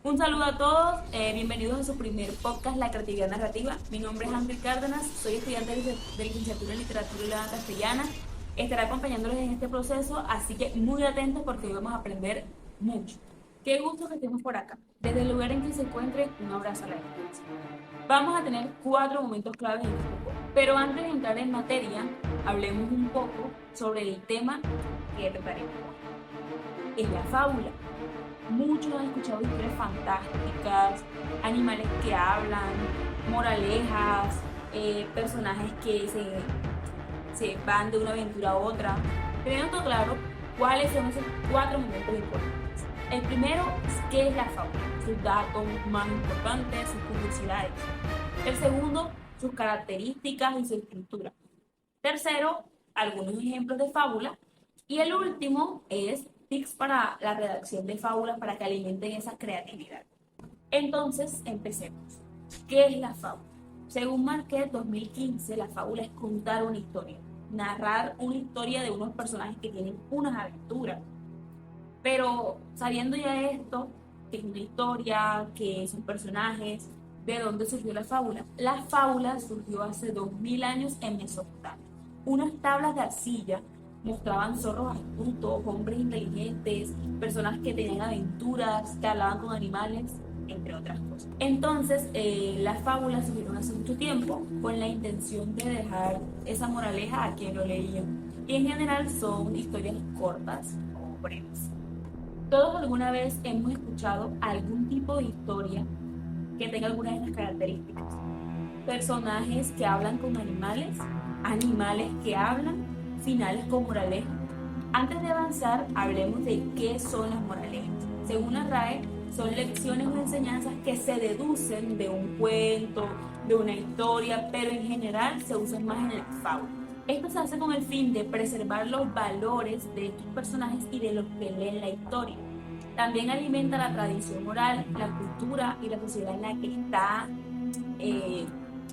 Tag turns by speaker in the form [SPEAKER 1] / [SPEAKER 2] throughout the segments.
[SPEAKER 1] Un saludo a todos, bienvenidos a su primer podcast, La Creatividad Narrativa. Mi nombre es Andrés Cárdenas, soy estudiante de licenciatura en Literatura y Lengua Castellana. Estaré acompañándoles en este proceso, así que muy atentos porque hoy vamos a aprender mucho. Qué gusto que estemos por acá. Desde el lugar en que se encuentren, un abrazo a la distancia. Vamos a tener 4 momentos claves en este podcast. Pero antes de entrar en materia, hablemos un poco sobre el tema que trataremos. Es la fábula. Muchos han escuchado historias fantásticas, animales que hablan, moralejas, personajes que se van de una aventura a otra. Teniendo claro cuáles son esos 4 momentos importantes. El primero es qué es la fábula, sus datos más importantes, sus curiosidades. El segundo, sus características y su estructura. Tercero, algunos ejemplos de fábula. Y el último es tips para la redacción de fábulas para que alimenten esa creatividad. Entonces, empecemos. ¿Qué es la fábula? Según Marquette 2015, la fábula es contar una historia, narrar una historia de unos personajes que tienen unas aventuras. Pero sabiendo ya esto, que es una historia, que son personajes, ¿de dónde surgió la fábula? La fábula surgió hace 2000 años en Mesopotamia. Unas tablas de arcilla mostraban zorros astutos, hombres inteligentes, personas que tenían aventuras, que hablaban con animales, entre otras cosas. Entonces, las fábulas surgieron hace mucho tiempo con la intención de dejar esa moraleja a quien lo leía. Y en general son historias cortas o breves. Todos alguna vez hemos escuchado algún tipo de historia que tenga alguna de estas características. Personajes que hablan con animales, animales que hablan, finales con moraleja. Antes de avanzar, hablemos de qué son las moralejas. Según la RAE, son lecciones o enseñanzas que se deducen de un cuento, de una historia, pero en general se usan más en la fábula. Esto se hace con el fin de preservar los valores de estos personajes y de los que leen la historia. También alimenta la tradición oral, la cultura y la sociedad en la que está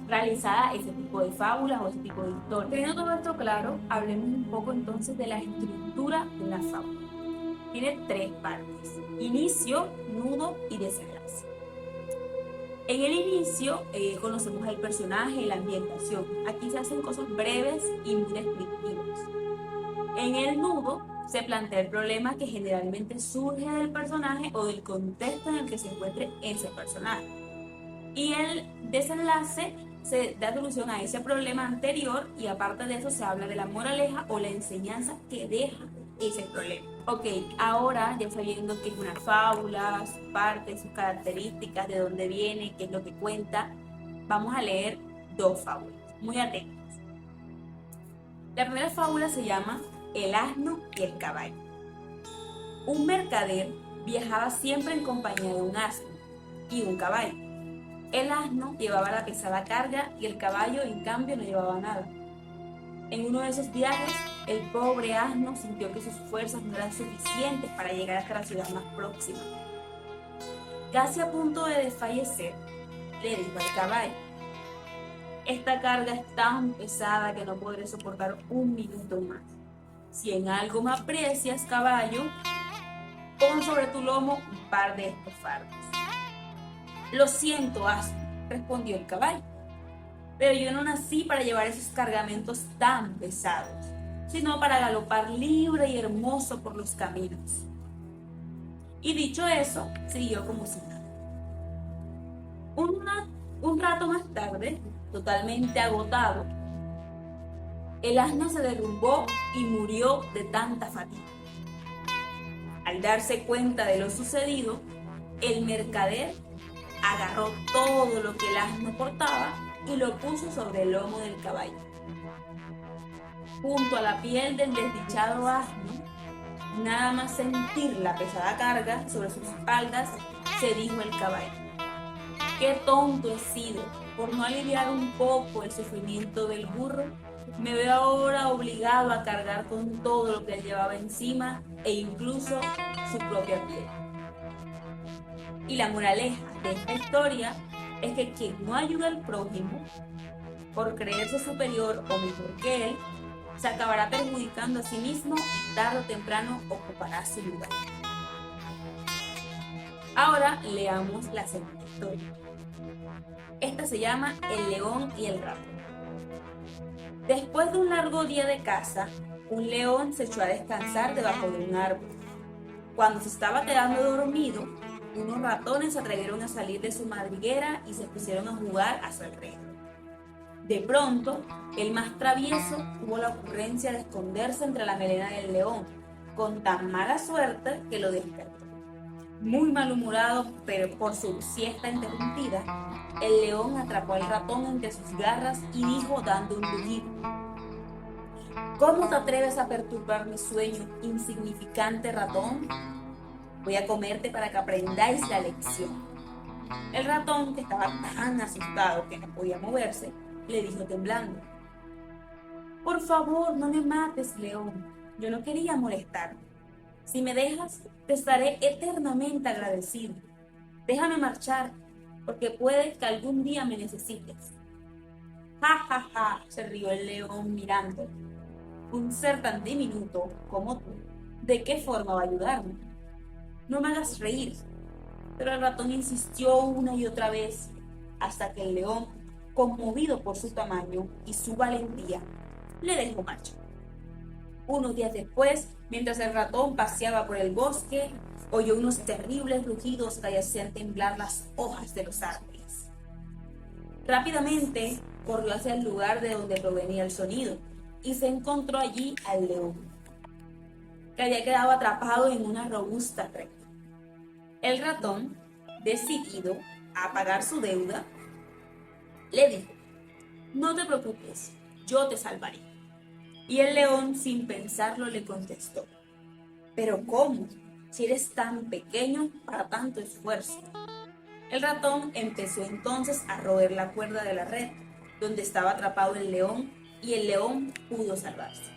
[SPEAKER 1] realizada ese tipo de fábulas o ese tipo de historias. Teniendo todo esto claro, hablemos un poco entonces de la estructura de una fábula. Tiene 3 partes: inicio, nudo y desenlace. En el inicio conocemos al personaje y la ambientación. Aquí se hacen cosas breves y muy descriptivas. En el nudo se plantea el problema que generalmente surge del personaje o del contexto en el que se encuentre ese personaje. Y el desenlace se da solución a ese problema anterior y aparte de eso se habla de la moraleja o la enseñanza que deja ese problema. Ok, ahora ya sabiendo qué es una fábula, sus partes, sus características, de dónde viene, qué es lo que cuenta, vamos a leer 2 fábulas. Muy atentos. La primera fábula se llama El asno y el caballo. Un mercader viajaba siempre en compañía de un asno y un caballo. El asno llevaba la pesada carga y el caballo, en cambio, no llevaba nada. En uno de esos viajes, el pobre asno sintió que sus fuerzas no eran suficientes para llegar hasta la ciudad más próxima. Casi a punto de desfallecer, le dijo al caballo: esta carga es tan pesada que no podré soportar un minuto más. Si en algo me aprecias, caballo, pon sobre tu lomo un par de estos fardos. Lo siento, asno, respondió el caballo, pero yo no nací para llevar esos cargamentos tan pesados, sino para galopar libre y hermoso por los caminos. Y dicho eso, siguió como si nada. Un rato más tarde, totalmente agotado, el asno se derrumbó y murió de tanta fatiga. Al darse cuenta de lo sucedido, el mercader agarró todo lo que el asno portaba y lo puso sobre el lomo del caballo. Junto a la piel del desdichado asno, nada más sentir la pesada carga sobre sus espaldas, se dijo el caballo: qué tonto he sido, por no aliviar un poco el sufrimiento del burro, me veo ahora obligado a cargar con todo lo que él llevaba encima e incluso su propia piel. Y la moraleja de esta historia es que quien no ayuda al prójimo por creerse superior o mejor que él, se acabará perjudicando a sí mismo y tarde o temprano ocupará su lugar. Ahora leamos la segunda historia. Esta se llama El león y el ratón. Después de un largo día de caza, un león se echó a descansar debajo de un árbol. Cuando se estaba quedando dormido, unos ratones se atrevieron a salir de su madriguera y se pusieron a jugar a su alrededor. De pronto, el más travieso tuvo la ocurrencia de esconderse entre la melena del león, con tan mala suerte que lo despertó. Muy malhumorado, pero por su siesta interrumpida, el león atrapó al ratón entre sus garras y dijo dando un rugido: ¿Cómo te atreves a perturbar mi sueño, insignificante ratón? Voy a comerte para que aprendáis la lección. El ratón, que estaba tan asustado que no podía moverse, le dijo temblando: Por favor, no me mates, león. Yo no quería molestarte. Si me dejas, te estaré eternamente agradecido. Déjame marchar, porque puede que algún día me necesites. Ja, ja, ja, se rió el león mirando. Un ser tan diminuto como tú, ¿de qué forma va a ayudarme? No me hagas reír. Pero el ratón insistió una y otra vez, hasta que el león, conmovido por su tamaño y su valentía, le dejó marchar. Unos días después, mientras el ratón paseaba por el bosque, oyó unos terribles rugidos que hacían temblar las hojas de los árboles. Rápidamente corrió hacia el lugar de donde provenía el sonido y se encontró allí al león, que había quedado atrapado en una robusta red. El ratón, decidido a pagar su deuda, le dijo: No te preocupes, yo te salvaré. Y el león, sin pensarlo, le contestó: ¿Pero cómo, si eres tan pequeño para tanto esfuerzo? El ratón empezó entonces a roer la cuerda de la red donde estaba atrapado el león, y el león pudo salvarse.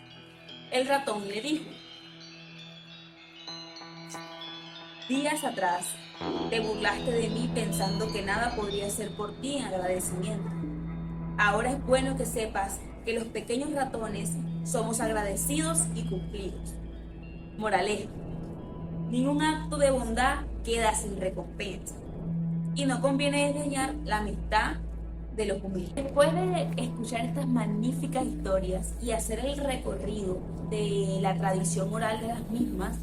[SPEAKER 1] El ratón le dijo: Días atrás te burlaste de mí pensando que nada podría hacer por ti en agradecimiento. Ahora es bueno que sepas que los pequeños ratones somos agradecidos y cumplidos. Moraleja: ningún acto de bondad queda sin recompensa, y no conviene desdeñar la amistad de los humildes. Después de escuchar estas magníficas historias y hacer el recorrido de la tradición oral de las mismas,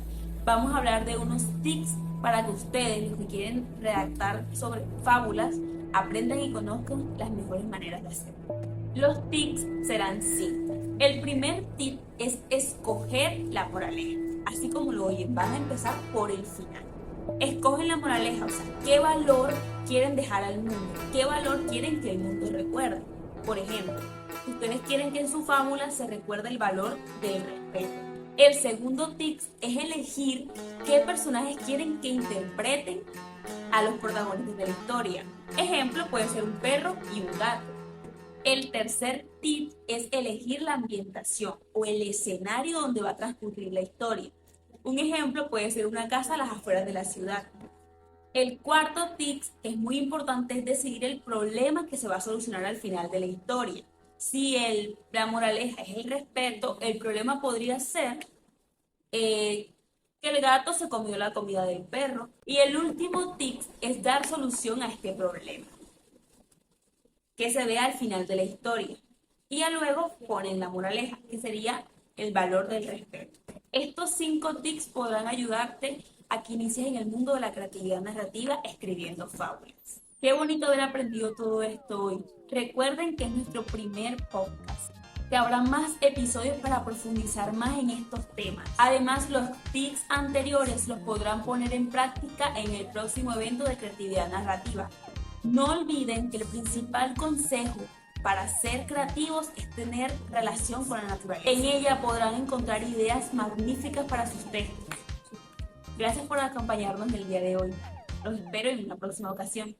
[SPEAKER 1] vamos a hablar de unos tips para que ustedes, los que quieren redactar sobre fábulas, aprendan y conozcan las mejores maneras de hacerlo. Los tips serán 5. El primer tip es escoger la moraleja. Así como lo oyen, van a empezar por el final. Escogen la moraleja, o sea, qué valor quieren dejar al mundo, qué valor quieren que el mundo recuerde. Por ejemplo, ustedes quieren que en su fábula se recuerde el valor del respeto. El segundo tip es elegir qué personajes quieren que interpreten a los protagonistas de la historia. Ejemplo, puede ser un perro y un gato. El tercer tip es elegir la ambientación o el escenario donde va a transcurrir la historia. Un ejemplo puede ser una casa a las afueras de la ciudad. El cuarto tip es muy importante, es decidir el problema que se va a solucionar al final de la historia. Si la moraleja es el respeto, el problema podría ser que el gato se comió la comida del perro. Y el último tip es dar solución a este problema, que se vea al final de la historia. Y ya luego ponen la moraleja, que sería el valor del respeto. Estos 5 tips podrán ayudarte a que inicies en el mundo de la creatividad narrativa escribiendo fábulas. Qué bonito haber aprendido todo esto hoy. Recuerden que es nuestro primer podcast, que habrá más episodios para profundizar más en estos temas. Además, los tips anteriores los podrán poner en práctica en el próximo evento de creatividad narrativa. No olviden que el principal consejo para ser creativos es tener relación con la naturaleza. En ella podrán encontrar ideas magníficas para sus textos. Gracias por acompañarnos el día de hoy. Los espero en una próxima ocasión.